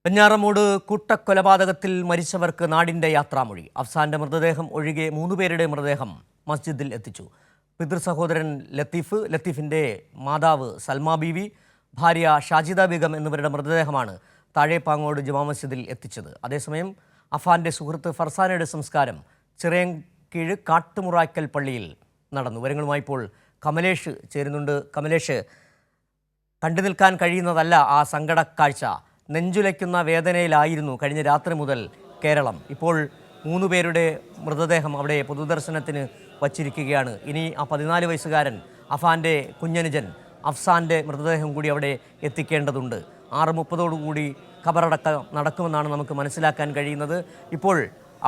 വെഞ്ഞാറമൂട് കൂട്ടക്കൊലപാതകത്തിൽ മരിച്ചവർക്ക് നാടിന്റെ യാത്രാമൊഴി. അഫ്സാന്റെ മൃതദേഹം ഒഴികെ 3 പേരുടെ മൃതദേഹം മസ്ജിദിൽ എത്തിച്ചു. പിതൃസഹോദരൻ ലത്തീഫിന്റെ മാതാവ് സൽമാ ബീവി, ഭാര്യ ഷാജിദ ബീഗം എന്നിവരുടെ മൃതദേഹമാണ് താഴെപ്പാങ്ങോട് ജുമാ മസ്ജിദിൽ എത്തിച്ചത്. അതേസമയം അഫാന്റെ സുഹൃത്ത് ഫർസാനയുടെ സംസ്കാരം ചിറയൻകീഴ് കാട്ടുമുറായ്ക്കൽ പള്ളിയിൽ നടന്നു. വിവരങ്ങളുമായി ഇപ്പോൾ കമലേഷ് ചേരുന്നുണ്ട്. കമലേഷ്, കണ്ടു നിൽക്കാൻ കഴിയുന്നതല്ല ആ സങ്കട കാഴ്ച. നെഞ്ചുലയ്ക്കുന്ന വേദനയിലായിരുന്നു കഴിഞ്ഞ രാത്രി മുതൽ കേരളം. ഇപ്പോൾ 3 പേരുടെ മൃതദേഹം അവിടെ പൊതുദർശനത്തിന് വച്ചിരിക്കുകയാണ്. ഇനി ആ 14 വയസ്സുകാരൻ അഫാന്റെ കുഞ്ഞനുജൻ അഫ്സാന്റെ മൃതദേഹം കൂടി അവിടെ എത്തിക്കേണ്ടതുണ്ട്. 6:30 ഖബറടക്കം നടക്കുമെന്നാണ് നമുക്ക് മനസ്സിലാക്കാൻ കഴിയുന്നത്. ഇപ്പോൾ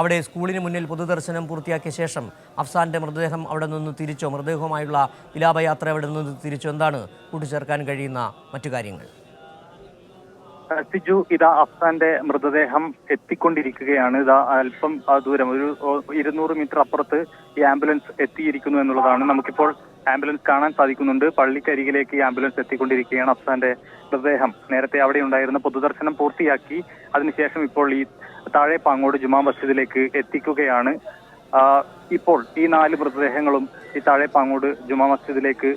അവിടെ സ്കൂളിന് മുന്നിൽ പൊതുദർശനം പൂർത്തിയാക്കിയ ശേഷം അഫ്സാന്റെ മൃതദേഹം അവിടെ നിന്ന് തിരിച്ചോ, മൃതദേഹവുമായുള്ള വിലാപയാത്ര അവിടെ നിന്ന് തിരിച്ചോ, എന്താണ് കൂട്ടിച്ചേർക്കാൻ കഴിയുന്ന മറ്റു കാര്യങ്ങൾ? സിജു, ഇതാ അഫ്സാന്റെ മൃതദേഹം എത്തിക്കൊണ്ടിരിക്കുകയാണ്. ഇതാ അല്പം ദൂരം, ഒരു 200 മീറ്റർ അപ്പുറത്ത് ഈ ആംബുലൻസ് എത്തിയിരിക്കുന്നു എന്നുള്ളതാണ്. നമുക്കിപ്പോൾ ആംബുലൻസ് കാണാൻ സാധിക്കുന്നുണ്ട്. പള്ളിക്കരികിലേക്ക് ഈ ആംബുലൻസ് എത്തിക്കൊണ്ടിരിക്കുകയാണ്. അഫ്സാന്റെ മൃതദേഹം നേരത്തെ അവിടെ ഉണ്ടായിരുന്ന പൊതുദർശനം പൂർത്തിയാക്കി അതിനുശേഷം ഇപ്പോൾ ഈ താഴെപ്പാങ്ങോട് ജുമാ മസ്ജിദിലേക്ക് എത്തിക്കുകയാണ്. ഇപ്പോൾ ഈ 4 മൃതദേഹങ്ങളും ഈ താഴെപ്പാങ്ങോട് ജുമാ മസ്ജിദിലേക്ക്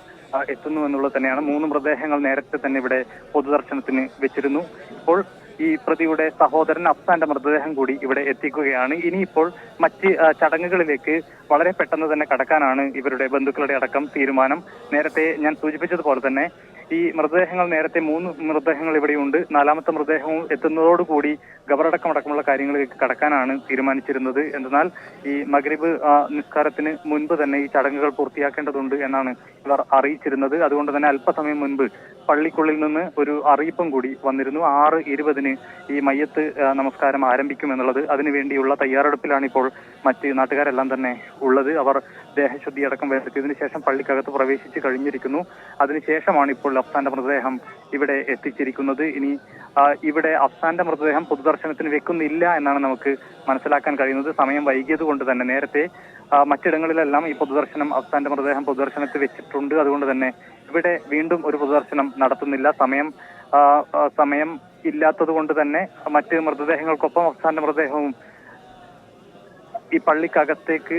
എത്തുന്നു എന്നുള്ളത് തന്നെയാണ്. 3 മൃതദേഹങ്ങൾ നേരത്തെ തന്നെ ഇവിടെ പൊതുദർശനത്തിന് വെച്ചിരുന്നു. ഇപ്പോൾ ഈ പ്രതിയുടെ സഹോദരൻ അഫ്സാന്റെ മൃതദേഹം കൂടി ഇവിടെ എത്തിക്കുകയാണ്. ഇനിയിപ്പോൾ മറ്റ് ചടങ്ങുകളിലേക്ക് വളരെ പെട്ടെന്ന് തന്നെ കടക്കാനാണ് ഇവരുടെ ബന്ധുക്കളുടെ അടക്കം തീരുമാനം. നേരത്തെ ഞാൻ സൂചിപ്പിച്ചതുപോലെ തന്നെ ഈ മൃതദേഹങ്ങൾ നേരത്തെ 3 മൃതദേഹങ്ങൾ ഇവിടെയുണ്ട്. 4ാമത്തെ മൃതദേഹവും എത്തുന്നതോടുകൂടി ഖബറടക്കമടക്കമുള്ള കാര്യങ്ങളിലേക്ക് കടക്കാനാണ് തീരുമാനിച്ചിരുന്നത്. എന്നാൽ ഈ മഗ്രിബ് നിസ്കാരത്തിന് മുൻപ് തന്നെ ഈ ചടങ്ങുകൾ പൂർത്തിയാക്കേണ്ടതുണ്ട് എന്നാണ് ഇവർ അറിയിച്ചിരുന്നത്. അതുകൊണ്ട് തന്നെ അല്പസമയം മുൻപ് പള്ളിക്കുള്ളിൽ നിന്ന് ഒരു അറിയിപ്പും കൂടി വന്നിരുന്നു. 6:20 ഈ മയ്യത്ത് നമസ്കാരം ആരംഭിക്കുമെന്നുള്ളത്. അതിനുവേണ്ടിയുള്ള തയ്യാറെടുപ്പിലാണ് ഇപ്പോൾ മറ്റ് നാട്ടുകാരെല്ലാം തന്നെ ഉള്ളത്. അവർ ദേഹശുദ്ധി അടക്കം വരുത്തിയതിനു ശേഷം പള്ളിക്കകത്ത് പ്രവേശിച്ച് കഴിഞ്ഞിരിക്കുന്നു. അതിനുശേഷമാണ് ഇപ്പോൾ അഫ്സാന്റെ മൃതദേഹം ഇവിടെ എത്തിച്ചിരിക്കുന്നത്. ഇനി ഇവിടെ അഫ്സാന്റെ മൃതദേഹം പൊതുദർശനത്തിന് വെക്കുന്നില്ല എന്നാണ് നമുക്ക് മനസ്സിലാക്കാൻ കഴിയുന്നത്. സമയം വൈകിയത് കൊണ്ട് തന്നെ നേരത്തെ മറ്റിടങ്ങളിലെല്ലാം ഈ പൊതുദർശനം അഫ്സാന്റെ മൃതദേഹം പൊതുദർശനത്തിൽ വെച്ചിട്ടുണ്ട്. അതുകൊണ്ട് തന്നെ ഇവിടെ വീണ്ടും ഒരു പൊതുദർശനം നടത്തുന്നില്ല. സമയം ഇല്ലാത്തത് കൊണ്ട് തന്നെ മറ്റ് മൃതദേഹങ്ങൾക്കൊപ്പം അഫ്സാന്റെ മൃതദേഹവും ഈ പള്ളിക്കകത്തേക്ക്,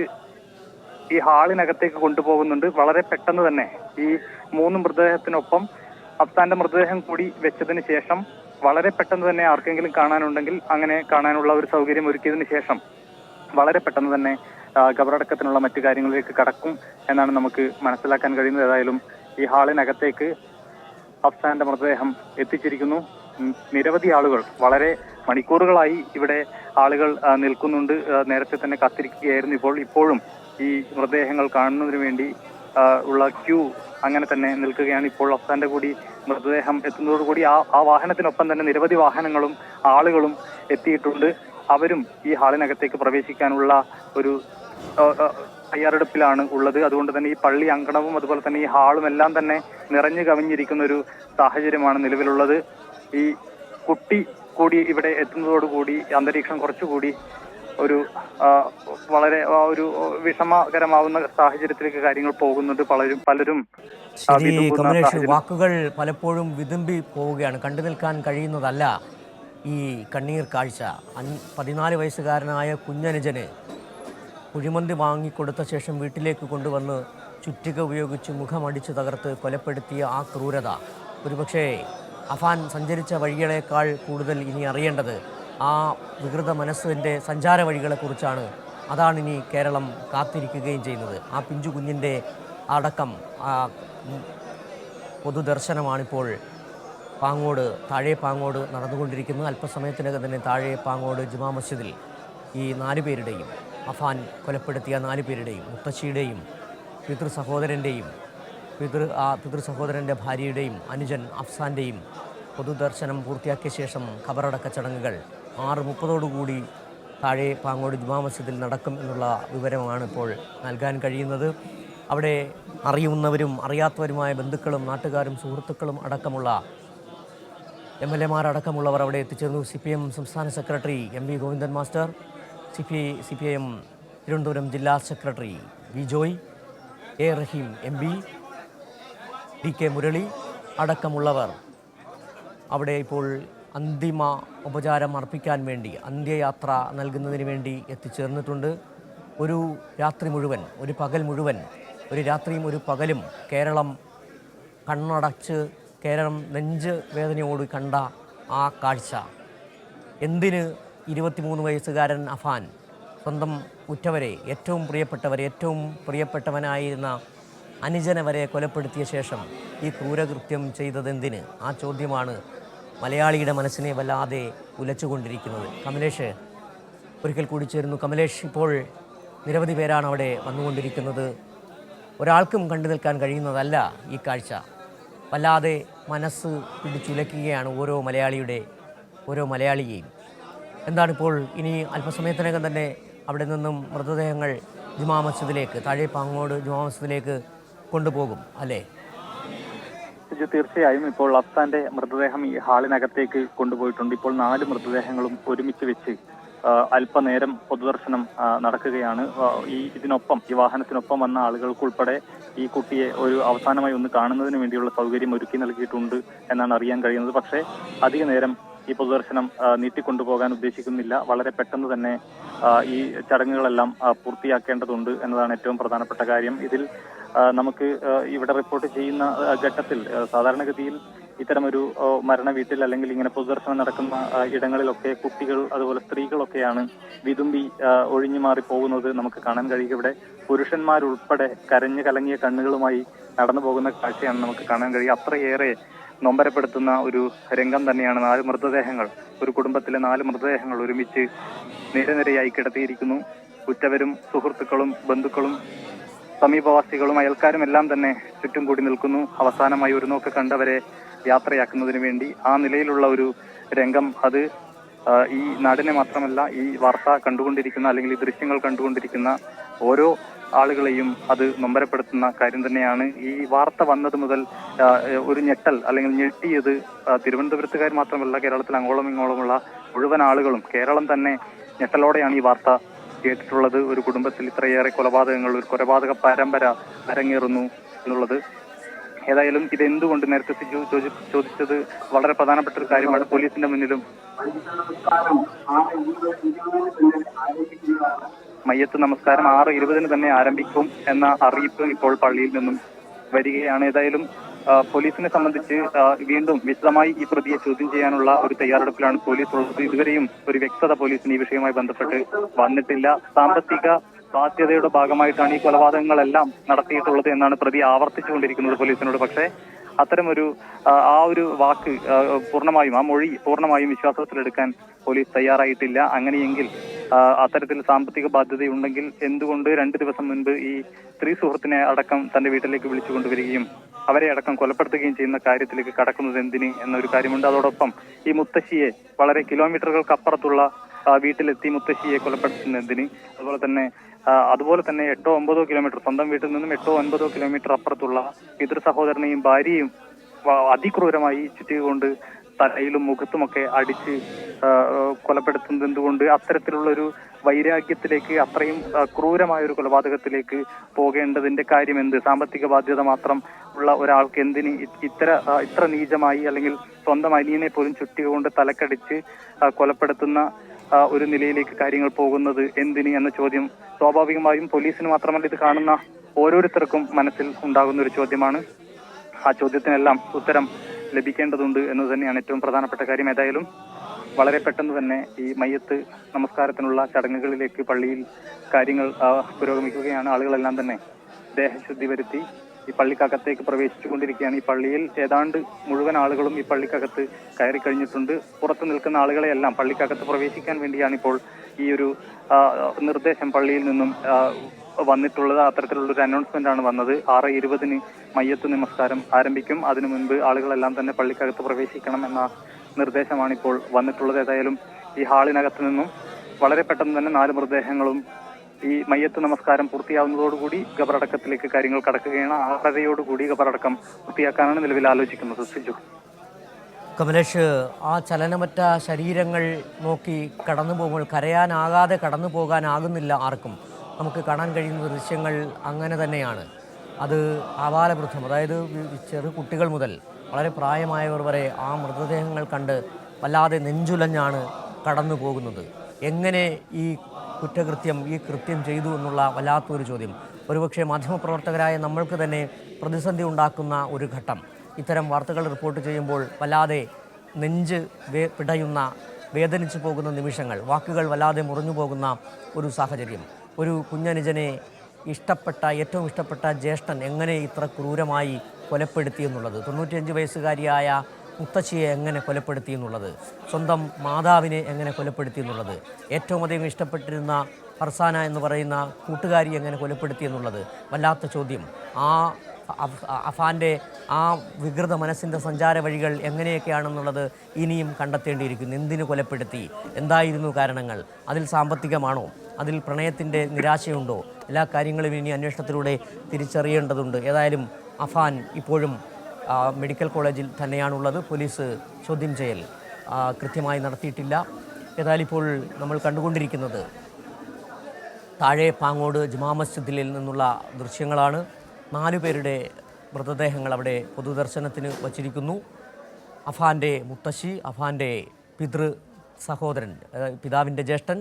ഈ ഹാളിനകത്തേക്ക് കൊണ്ടുപോകുന്നുണ്ട്. വളരെ പെട്ടെന്ന് തന്നെ ഈ 3 മൃതദേഹത്തിനൊപ്പം അഫ്സാന്റെ മൃതദേഹം കൂടി വെച്ചതിന് ശേഷം വളരെ പെട്ടെന്ന് തന്നെ ആർക്കെങ്കിലും കാണാനുണ്ടെങ്കിൽ അങ്ങനെ കാണാനുള്ള ഒരു സൗകര്യം ഒരുക്കിയതിനു ശേഷം വളരെ പെട്ടെന്ന് തന്നെ ഖബറടക്കത്തിനുള്ള മറ്റു കാര്യങ്ങളിലേക്ക് കടക്കും എന്നാണ് നമുക്ക് മനസ്സിലാക്കാൻ കഴിയുന്നത്. ഏതായാലും ഈ ഹാളിനകത്തേക്ക് അഫ്സാന്റെ മൃതദേഹം എത്തിച്ചിരിക്കുന്നു. നിരവധി ആളുകൾ, വളരെ മണിക്കൂറുകളായി ഇവിടെ ആളുകൾ നിൽക്കുന്നുണ്ട്. നേരത്തെ തന്നെ കാത്തിരിക്കുകയായിരുന്നു. ഇപ്പോഴും ഈ മൃതദേഹങ്ങൾ കാണുന്നതിന് വേണ്ടി ഉള്ള ക്യൂ അങ്ങനെ തന്നെ നിൽക്കുകയാണ്. ഇപ്പോൾ അഫ്സാന്റെ കൂടി മൃതദേഹം എത്തുന്നതോടുകൂടി ആ വാഹനത്തിനൊപ്പം തന്നെ നിരവധി വാഹനങ്ങളും ആളുകളും എത്തിയിട്ടുണ്ട്. അവരും ഈ ഹാളിനകത്തേക്ക് പ്രവേശിക്കാനുള്ള ഒരു തയ്യാറെടുപ്പിലാണ് ഉള്ളത്. അതുകൊണ്ട് തന്നെ ഈ പള്ളി അങ്കണവും അതുപോലെ തന്നെ ഈ ഹാളും എല്ലാം തന്നെ നിറഞ്ഞു കവിഞ്ഞിരിക്കുന്ന ഒരു സാഹചര്യമാണ് നിലവിലുള്ളത്. ഈ കുട്ടി കൂടി ഇവിടെ എത്തുന്നതോടുകൂടി അന്തരീക്ഷം കുറച്ചുകൂടി ഒരു വളരെ ഒരു വിഷമകരമാവുന്ന സാഹചര്യത്തിലേക്ക് കാര്യങ്ങൾ പോകുന്നുണ്ട്. പലരും വാക്കുകൾ പലപ്പോഴും വിതുമ്പി പോവുകയാണ്. കണ്ടു നിൽക്കാൻ കഴിയുന്നതല്ല ഈ കണ്ണീർ കാഴ്ച. 14 വയസ്സുകാരനായ കുഞ്ഞനുജന് കുഴിമന്തി വാങ്ങിക്കൊടുത്ത ശേഷം വീട്ടിലേക്ക് കൊണ്ടുവന്ന് ചുറ്റിക ഉപയോഗിച്ച് മുഖമടിച്ചു തകർത്ത് കൊലപ്പെടുത്തിയ ആ ക്രൂരത, ഒരുപക്ഷേ അഫാൻ സഞ്ചരിച്ച വഴികളേക്കാൾ കൂടുതൽ ഇനി അറിയേണ്ടത് ആ വികൃത മനസ്സിൻ്റെ സഞ്ചാര വഴികളെക്കുറിച്ചാണ്. അതാണ് ഇനി കേരളം കാത്തിരിക്കുകയും ചെയ്യുന്നത്. ആ പിഞ്ചു കുഞ്ഞിൻ്റെ അടക്കം പൊതുദർശനമാണിപ്പോൾ താഴെപ്പാങ്ങോട് നടന്നുകൊണ്ടിരിക്കുന്നത്. അല്പസമയത്തിനകം തന്നെ താഴെപ്പാങ്ങോട് ജുമാ മസ്ജിദിൽ ഈ 4 പേരുടെയും, അഫാൻ കൊലപ്പെടുത്തിയ 4 പേരുടെയും, മുത്തശ്ശിയുടെയും പിതൃസഹോദരൻ്റെ ഭാര്യയുടെയും അനുജൻ അഫ്സാൻ്റെയും പൊതുദർശനം പൂർത്തിയാക്കിയ ശേഷം ഖബറടക്ക ചടങ്ങുകൾ 6:30 താഴെപ്പാങ്ങോട് ജുമാ മസ്ജിദിൽ നടക്കും എന്നുള്ള വിവരമാണ് ഇപ്പോൾ നൽകാൻ കഴിയുന്നത്. അവിടെ അറിയുന്നവരും അറിയാത്തവരുമായ ബന്ധുക്കളും നാട്ടുകാരും സുഹൃത്തുക്കളും അടക്കമുള്ള MLA-മാരടക്കമുള്ളവർ അവിടെ എത്തിച്ചേർന്നു. CPM സംസ്ഥാന secretary MV Govindan master, CPIM Thiruvananthapuram ജില്ലാ secretary V Joy, A Rahim MP, DK Murali അടക്കമുള്ളവർ അവിടെ ഇപ്പോൾ അന്തിമ ഉപചാരം അർപ്പിക്കാൻ വേണ്ടി, അന്ത്യയാത്ര നൽകുന്നതിന് വേണ്ടി എത്തിച്ചേർന്നിട്ടുണ്ട്. ഒരു രാത്രി മുഴുവൻ, ഒരു പകൽ മുഴുവൻ, ഒരു രാത്രിയും ഒരു പകലും കേരളം കണ്ണടച്ച്, കേരളം നെഞ്ച് വേദനയോട് കണ്ട ആ കാഴ്ച. എന്തിന് 23 വയസ്സുകാരൻ അഫാൻ സ്വന്തം ഉറ്റവരെ, ഏറ്റവും പ്രിയപ്പെട്ടവനായിരുന്ന അനുജനെ വരെ കൊലപ്പെടുത്തിയ ശേഷം ഈ ക്രൂരകൃത്യം ചെയ്തതെന്തിന്? ആ ചോദ്യമാണ് മലയാളിയുടെ മനസ്സിനെ വല്ലാതെ ഉലച്ചുകൊണ്ടിരിക്കുന്നത്. കമലേഷ് ഒരിക്കൽ കൂടി ചേരുന്നു. കമലേഷ്, ഇപ്പോൾ നിരവധി പേരാണ് അവിടെ വന്നുകൊണ്ടിരിക്കുന്നത്. ഒരാൾക്കും കണ്ടു നിൽക്കാൻ കഴിയുന്നതല്ല ഈ കാഴ്ച. വല്ലാതെ മനസ്സ് പിടിച്ചുലയ്ക്കുകയാണ് ഓരോ മലയാളിയെയും. എന്താണിപ്പോൾ ഇനി? അല്പസമയത്തിനകം തന്നെ അവിടെ നിന്നും മൃതദേഹങ്ങൾ ജുമാ മസ്ജിദിലേക്ക്, താഴെപ്പാങ്ങോട് ജുമാ മസ്ജിദിലേക്ക് കൊണ്ടുപോകും അല്ലേ? തീർച്ചയായും ഇപ്പോൾ അഫ്സാന്റെ മൃതദേഹം ഈ ഹാളിനകത്തേക്ക് കൊണ്ടുപോയിട്ടുണ്ട്. ഇപ്പോൾ 4 മൃതദേഹങ്ങളും ഒരുമിച്ച് വെച്ച് അല്പനേരം പൊതുദർശനം നടക്കുകയാണ്. ഇതിനൊപ്പം, ഈ വാഹനത്തിനൊപ്പം വന്ന ആളുകൾക്കുൾപ്പെടെ ഈ കുട്ടിയെ ഒരു അവസാനമായി ഒന്ന് കാണുന്നതിന് വേണ്ടിയുള്ള സൗകര്യം ഒരുക്കി നൽകിയിട്ടുണ്ട് എന്നാണ് അറിയാൻ കഴിയുന്നത്. പക്ഷേ അധിക നേരം ഈ പൊതുദർശനം നീട്ടിക്കൊണ്ടുപോകാൻ ഉദ്ദേശിക്കുന്നില്ല. വളരെ പെട്ടെന്ന് തന്നെ ഈ ചടങ്ങുകളെല്ലാം പൂർത്തിയാക്കേണ്ടതുണ്ട് എന്നതാണ് ഏറ്റവും പ്രധാനപ്പെട്ട കാര്യം. ഇതിൽ നമുക്ക് ഇവിടെ റിപ്പോർട്ട് ചെയ്യുന്ന ഘട്ടത്തിൽ സാധാരണഗതിയിൽ ഇത്തരമൊരു മരണ വീട്ടിൽ അല്ലെങ്കിൽ ഇങ്ങനെ പൊതുദർശനം നടക്കുന്ന ഇടങ്ങളിലൊക്കെ കുട്ടികൾ, അതുപോലെ സ്ത്രീകളൊക്കെയാണ് വിതുമ്പി ഒഴിഞ്ഞു മാറി പോകുന്നത് നമുക്ക് കാണാൻ കഴിയുക. ഇവിടെ പുരുഷന്മാരുൾപ്പെടെ കരഞ്ഞു കലങ്ങിയ കണ്ണുകളുമായി നടന്നു പോകുന്ന കാഴ്ചയാണ് നമുക്ക് കാണാൻ കഴിയുക. അത്രയേറെ നൊമ്പരപ്പെടുത്തുന്ന ഒരു രംഗം തന്നെയാണ്. 4 മൃതദേഹങ്ങൾ, ഒരു കുടുംബത്തിലെ 4 മൃതദേഹങ്ങൾ ഒരുമിച്ച് നിരനിരയായി കിടത്തിയിരിക്കുന്നു. ഉറ്റവരും സുഹൃത്തുക്കളും ബന്ധുക്കളും സമീപവാസികളും അയൽക്കാരും എല്ലാം തന്നെ ചുറ്റും കൂടി നിൽക്കുന്നു. അവസാനമായി ഒരു നോക്ക് കണ്ടവരെ യാത്രയാക്കുന്നതിന് വേണ്ടി. ആ നിലയിലുള്ള ഒരു രംഗം അത് ഈ നാടിനെ മാത്രമല്ല, ഈ വാർത്ത കണ്ടുകൊണ്ടിരിക്കുന്ന അല്ലെങ്കിൽ ഈ ദൃശ്യങ്ങൾ കണ്ടുകൊണ്ടിരിക്കുന്ന ഓരോ ആളുകളെയും അത് നൊമ്പരപ്പെടുത്തുന്ന കാര്യം തന്നെയാണ്. ഈ വാർത്ത വന്നത് മുതൽ ഒരു ഞെട്ടൽ അല്ലെങ്കിൽ ഞെട്ടിയത് തിരുവനന്തപുരത്തുകാർ മാത്രമല്ല, കേരളത്തിൽ അങ്ങോളം ഇങ്ങോളമുള്ള മുഴുവൻ ആളുകളും, കേരളം തന്നെ ഞെട്ടലോടെയാണ് ഈ വാർത്ത കേട്ടിട്ടുള്ളത്. ഒരു കുടുംബത്തിൽ ഇത്രയേറെ കൊലപാതകങ്ങൾ, ഒരു കൊലപാതക പരമ്പര അരങ്ങേറുന്നു എന്നുള്ളത്. ഏതായാലും ഇതെന്തുകൊണ്ട്, നേരത്തെ ചോദിച്ചത് വളരെ പ്രധാനപ്പെട്ട ഒരു കാര്യമാണ്. പോലീസിന്റെ മുന്നിലും മയ്യത്ത് നമസ്കാരം 6:20 തന്നെ ആരംഭിക്കും എന്ന അറിയിപ്പ് ഇപ്പോൾ പള്ളിയിൽ നിന്നും വരികയാണ്. ഏതായാലും പോലീസിനെ സംബന്ധിച്ച് വീണ്ടും വിശദമായി ഈ പ്രതിയെ ചോദ്യം ചെയ്യാനുള്ള ഒരു തയ്യാറെടുപ്പിലാണ് പോലീസ് ഉള്ളത്. ഇതുവരെയും ഒരു വ്യക്തത പോലീസിന് ഈ വിഷയവുമായി ബന്ധപ്പെട്ട് വന്നിട്ടില്ല. സാമ്പത്തിക ബാധ്യതയുടെ ഭാഗമായിട്ടാണ് ഈ കൊലപാതകങ്ങളെല്ലാം നടത്തിയിട്ടുള്ളത് എന്നാണ് പ്രതി ആവർത്തിച്ചുകൊണ്ടിരിക്കുന്നത് പോലീസിനോട്. പക്ഷേ അത്തരമൊരു ആ ഒരു വാക്ക് പൂർണ്ണമായും, ആ മൊഴി പൂർണ്ണമായും വിശ്വാസത്തിലെടുക്കാൻ പോലീസ് തയ്യാറായിട്ടില്ല. അങ്ങനെയെങ്കിൽ അത്തരത്തിൽ സാമ്പത്തിക ബാധ്യതയുണ്ടെങ്കിൽ എന്തുകൊണ്ട് 2 ദിവസം മുൻപ് ഈ സ്ത്രീ സുഹൃത്തിനെ അടക്കം തന്റെ വീട്ടിലേക്ക് വിളിച്ചു കൊണ്ടുവരികയും അവരെ അടക്കം കൊലപ്പെടുത്തുകയും ചെയ്യുന്ന കാര്യത്തിലേക്ക് കടക്കുന്നത് എന്തിന് എന്നൊരു കാര്യമുണ്ട്. അതോടൊപ്പം ഈ മുത്തശ്ശിയെ വളരെ കിലോമീറ്ററുകൾക്ക് അപ്പുറത്തുള്ള വീട്ടിലെത്തി മുത്തശ്ശിയെ കൊലപ്പെടുത്തുന്ന എന്തിന്? അതുപോലെ തന്നെ 8-9 കിലോമീറ്റർ, സ്വന്തം വീട്ടിൽ നിന്നും 8-9 കിലോമീറ്റർ അപ്പുറത്തുള്ള പിതൃ സഹോദരനെയും ഭാര്യയും അതിക്രൂരമായി ചുറ്റികൊണ്ട് തലയിലും മുഖത്തുമൊക്കെ അടിച്ച് കൊലപ്പെടുത്തുന്നത് എന്തുകൊണ്ട്? അത്തരത്തിലുള്ള ഒരു വൈരാഗ്യത്തിലേക്ക്, അത്രയും ക്രൂരമായ ഒരു കൊലപാതകത്തിലേക്ക് പോകേണ്ടതിന്റെ കാര്യം എന്ത്? സാമ്പത്തിക ബാധ്യത മാത്രം ഉള്ള ഒരാൾക്ക് എന്തിന് ഇത്ര നീചമായി, അല്ലെങ്കിൽ സ്വന്തം അനിയനെ പോലും ചുറ്റികൊണ്ട് തലക്കടിച്ച് കൊലപ്പെടുത്തുന്ന ഒരു നിലയിലേക്ക് കാര്യങ്ങൾ പോകുന്നത് എന്തിന് എന്ന ചോദ്യം സ്വാഭാവികമായും പോലീസിന് മാത്രമല്ല, ഇത് കാണുന്ന ഓരോരുത്തർക്കും മനസ്സിൽ ഉണ്ടാകുന്ന ഒരു ചോദ്യമാണ്. ആ ചോദ്യത്തിനെല്ലാം ഉത്തരം ലഭിക്കേണ്ടതുണ്ട് എന്നത് തന്നെയാണ് ഏറ്റവും പ്രധാനപ്പെട്ട കാര്യം. ഏതായാലും വളരെ പെട്ടെന്ന് തന്നെ ഈ മയ്യത്ത് നമസ്കാരത്തിനുള്ള ചടങ്ങുകളിലേക്ക് പള്ളിയിൽ കാര്യങ്ങൾ പുരോഗമിക്കുകയാണ്. ആളുകളെല്ലാം തന്നെ ദേഹശുദ്ധി വരുത്തി ഈ പള്ളിക്കകത്തേക്ക് പ്രവേശിച്ചുകൊണ്ടിരിക്കുകയാണ്. ഈ പള്ളിയിൽ ഏതാണ്ട് മുഴുവൻ ആളുകളും ഈ പള്ളിക്കകത്ത് കയറി കഴിഞ്ഞിട്ടുണ്ട്. പുറത്ത് നിൽക്കുന്ന ആളുകളെയെല്ലാം പള്ളിക്കകത്ത് പ്രവേശിക്കാൻ വേണ്ടിയാണ് ഇപ്പോൾ ഈ ഒരു നിർദ്ദേശം പള്ളിയിൽ നിന്നും വന്നിട്ടുള്ളത്. അത്തരത്തിലുള്ളൊരു അനൗൺസ്മെന്റ് ആണ് വന്നത്. 6:20 മയ്യത്ത് നമസ്കാരം ആരംഭിക്കും. അതിനു മുൻപ് ആളുകളെല്ലാം തന്നെ പള്ളിക്കകത്ത് പ്രവേശിക്കണം എന്ന നിർദ്ദേശമാണ് ഇപ്പോൾ വന്നിട്ടുള്ളത്. ഏതായാലും ഈ ഹാളിനകത്ത് നിന്നും വളരെ പെട്ടെന്ന് തന്നെ 4 മൃതദേഹങ്ങളും ഈ മയ്യത്ത് നമസ്കാരം പൂർത്തിയാവുന്നതോടുകൂടി ഖബറടക്കത്തിലേക്ക് കാര്യങ്ങൾ കടക്കുകയാണ്. 6:30 ഖബറടക്കം പൂർത്തിയാക്കാനാണ് നിലവിൽ ആലോചിക്കുന്നത്. സിജു, കമലേഷ്, ആ ചലനമറ്റ ശരീരങ്ങൾ നോക്കി കടന്നു പോകുമ്പോൾ കരയാനാകാതെ കടന്നു പോകാനാകുന്നില്ല ആർക്കും. നമുക്ക് കാണാൻ കഴിയുന്ന ദൃശ്യങ്ങൾ അങ്ങനെ തന്നെയാണ്. അത് ആബാലവൃദ്ധം, അതായത് ചെറു കുട്ടികൾ മുതൽ വളരെ പ്രായമായവർ വരെ ആ മൃതദേഹങ്ങൾ കണ്ട് വല്ലാതെ നെഞ്ചുലഞ്ഞാണ് കടന്നു പോകുന്നത്. എങ്ങനെ ഈ കൃത്യം ചെയ്തു എന്നുള്ള വല്ലാത്തൊരു ചോദ്യം. ഒരുപക്ഷെ മാധ്യമപ്രവർത്തകരായ നമ്മൾക്ക് തന്നെ പ്രതിസന്ധി ഉണ്ടാക്കുന്ന ഒരു ഘട്ടം. ഇത്തരം വാർത്തകൾ റിപ്പോർട്ട് ചെയ്യുമ്പോൾ വല്ലാതെ നെഞ്ച് പിടയുന്ന, വേദനിച്ചു പോകുന്ന നിമിഷങ്ങൾ, വാക്കുകൾ വല്ലാതെ മുറിഞ്ഞു പോകുന്ന ഒരു സാഹചര്യം. ഒരു കുഞ്ഞനുജനെ ഏറ്റവും ഇഷ്ടപ്പെട്ട ജ്യേഷ്ഠൻ എങ്ങനെ ഇത്ര ക്രൂരമായി കൊലപ്പെടുത്തി എന്നുള്ളത്, 95 വയസ്സുകാരിയായ മുത്തശ്ശിയെ എങ്ങനെ കൊലപ്പെടുത്തി എന്നുള്ളത്, സ്വന്തം മാതാവിനെ എങ്ങനെ കൊലപ്പെടുത്തി എന്നുള്ളത്, ഏറ്റവും അധികം ഇഷ്ടപ്പെട്ടിരുന്ന ഫർസാന എന്ന് പറയുന്ന കൂട്ടുകാരി എങ്ങനെ കൊലപ്പെടുത്തി എന്നുള്ളത് വല്ലാത്ത ചോദ്യം. അഫാൻ്റെ ആ വികൃത മനസ്സിൻ്റെ സഞ്ചാര വഴികൾ എങ്ങനെയൊക്കെയാണെന്നുള്ളത് ഇനിയും കണ്ടെത്തേണ്ടിയിരിക്കുന്നു. എന്തിനു കൊലപ്പെടുത്തി? എന്തായിരുന്നു കാരണങ്ങൾ? അതിൽ സാമ്പത്തികമാണോ? അതിൽ പ്രണയത്തിൻ്റെ നിരാശയുണ്ടോ? എല്ലാ കാര്യങ്ങളും ഇനി അന്വേഷണത്തിലൂടെ തിരിച്ചറിയേണ്ടതുണ്ട്. ഏതായാലും അഫാൻ ഇപ്പോഴും മെഡിക്കൽ കോളേജിൽ തന്നെയാണുള്ളത്. പോലീസ് ചോദ്യം ചെയ്യൽ കൃത്യമായി നടത്തിയിട്ടില്ല. ഏതായാലും ഇപ്പോൾ നമ്മൾ കണ്ടുകൊണ്ടിരിക്കുന്നത് താഴെ പാങ്ങോട് ജുമാ മസ്ജിദിൽ നിന്നുള്ള ദൃശ്യങ്ങളാണ്. 4 പേരുടെ മൃതദേഹങ്ങൾ അവിടെ പൊതുദർശനത്തിന് വച്ചിരിക്കുന്നു. അഫാൻ്റെ മുത്തശ്ശി, അഫാൻ്റെ സഹോദരൻ, പിതാവിൻ്റെ ജ്യേഷ്ഠൻ,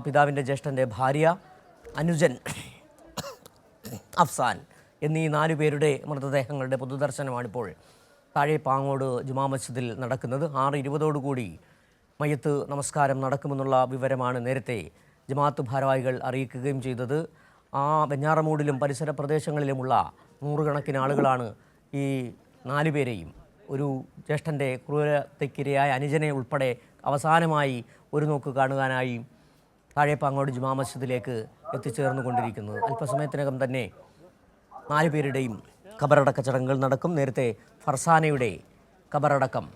പിതാവിൻ്റെ ജ്യേഷ്ഠൻ്റെ ഭാര്യ, അനുജൻ അഫ്സാൻ എന്നീ 4 പേരുടെ മൃതദേഹങ്ങളുടെ പൊതുദർശനമാണിപ്പോൾ താഴെ പാങ്ങോട് ജുമാ മസ്ജിദിൽ നടക്കുന്നത്. 6:20 മയ്യത്ത് നമസ്കാരം നടക്കുമെന്നുള്ള വിവരമാണ് നേരത്തെ ജമാഅത്ത് ഭാരവാഹികൾ അറിയിക്കുകയും ചെയ്തത്. വെഞ്ഞാറമൂടിലും പരിസര പ്രദേശങ്ങളിലുമുള്ള നൂറുകണക്കിന് ആളുകളാണ് ഈ 4 പേരെയും, ഒരു ജ്യേഷ്ഠൻ്റെ ക്രൂരതയ്ക്കിരയായ അനുജനെ ഉൾപ്പെടെ അവസാനമായി ഒരു നോക്ക് കാണുവാനായി താഴെ പാങ്ങോട് ജുമാ മസ്ജിദിലേക്ക് എത്തിച്ചേർന്നുകൊണ്ടിരിക്കുന്നത്. അല്പസമയത്തിനകം തന്നെ 4 പേരുടെയും ഖബറടക്ക ചടങ്ങുകൾ നടക്കും. നേരത്തെ ഫർസാനയുടെ ഖബറടക്കം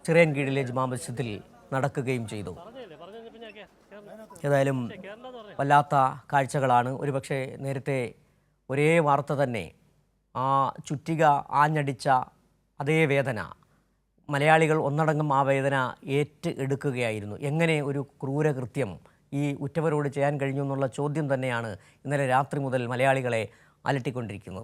ചിറയൻകീഴിലെ ജുമാ മസ്ജിദിൽ നടക്കുകയും ചെയ്തു. ഏതായാലും വല്ലാത്ത കാഴ്ചകളാണ്. ഒരുപക്ഷെ നേരത്തെ ഒരേ വാർത്ത തന്നെ, ആ ചുറ്റിക ആഞ്ഞടിച്ച അതേ വേദന മലയാളികൾ ഒന്നടങ്കം ആ വേദന എടുക്കുകയായിരുന്നു. എങ്ങനെ ഒരു ക്രൂരകൃത്യം ഈ ഉറ്റവരോട് ചെയ്യാൻ കഴിഞ്ഞു എന്നുള്ള ചോദ്യം തന്നെയാണ് ഇന്നലെ രാത്രി മുതൽ മലയാളികളെ അലട്ടിക്കൊണ്ടിരിക്കുന്നത്.